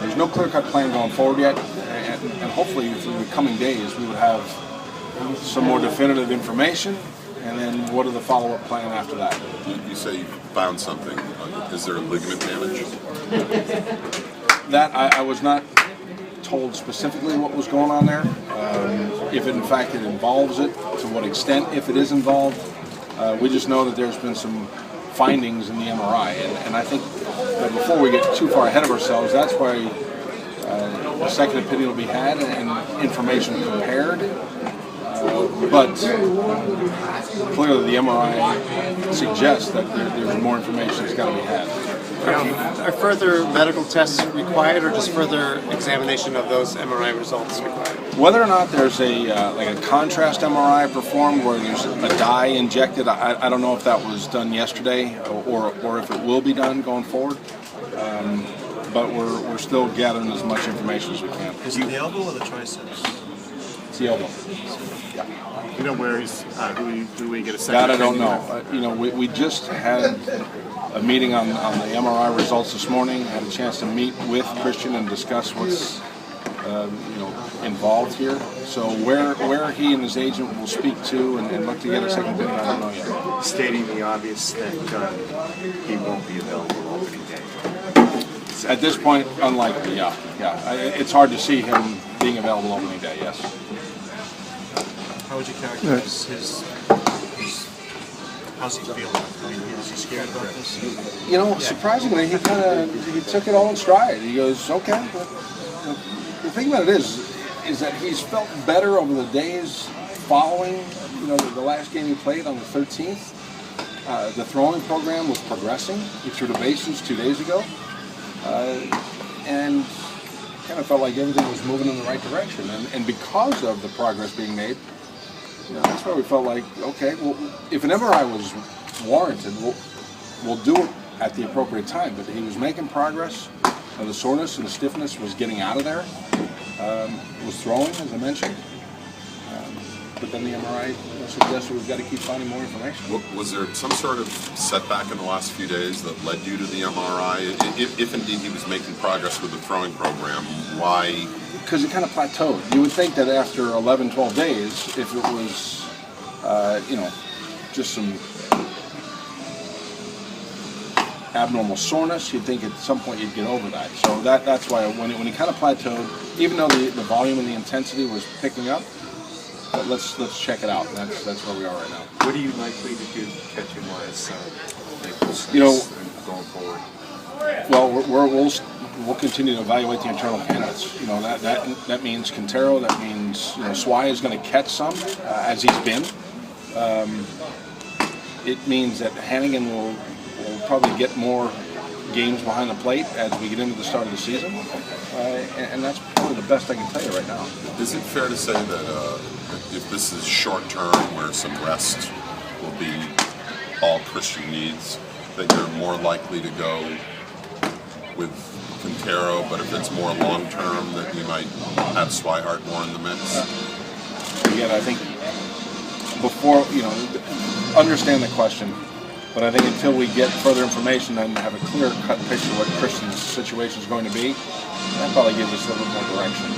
there's no clear-cut plan going forward yet, and hopefully through the coming days we would have some more definitive information, and then what are the follow-up plan after that. You say you found something. Is there a ligament damage? That I was not told specifically what was going on there. If in fact it involves it, to what extent, if it is involved. We just know that there's been some findings in the MRI, and I think that before we get too far ahead of ourselves, that's why a second opinion will be had and information compared. But clearly the MRI suggests that there's more information that's got to be had. Are further medical tests required, or just further examination of those MRI results required? Whether or not there's like a contrast MRI performed where there's a dye injected, I don't know if that was done yesterday or if it will be done going forward. But we're still gathering as much information as we can. Is it the elbow or the triceps? It's the elbow. Yeah. You know where he's? Do we get a second? That I don't know. We just had a meeting on the MRI results this morning. Had a chance to meet with Christian and discuss what's involved here. So where he and his agent will speak to and look to get a second opinion, I don't know yet. Stating the obvious that he won't be available opening day. At this point, unlikely. Yeah. It's hard to see him being available opening day. Yes. How would you characterize his how's he feeling? I mean, is he scared about this? Surprisingly, he took it all in stride. He goes, okay. The thing about it is that he's felt better over the days following, the last game he played on the 13th. The throwing program was progressing. He threw the bases 2 days ago, and kind of felt like everything was moving in the right direction. And because of the progress being made, that's why we felt like, okay, well, if an MRI was warranted, we'll do it at the appropriate time. But he was making progress, and the soreness and the stiffness was getting out of there. Was throwing, as I mentioned. But then the MRI suggested we've got to keep finding more information. Was there some sort of setback in the last few days that led you to the MRI? If indeed he was making progress with the throwing program, why? Because it kind of plateaued. You would think that after 11, 12 days, if it was, just some abnormal soreness, you'd think at some point you'd get over that. So that's why when he kind of plateaued, even though the volume and the intensity was picking up, let's check it out. That's where we are right now. What are you likely to do catching wise? Going forward. Well, we'll continue to evaluate the internal candidates. That means Quintero. That means Swihart is going to catch some, as he's been. It means that Hannigan will probably get more games behind the plate as we get into the start of the season, and that's probably the best I can tell you right now. Is it fair to say that if this is short term, where some rest will be all Christian needs, that you're more likely to go with Quintero, but if it's more long term, that you might have Swihart more in the mix? Again, I think before, understand the question, but I think until we get further information and have a clear-cut picture of what Christian's situation is going to be, that probably gives us a little bit more direction.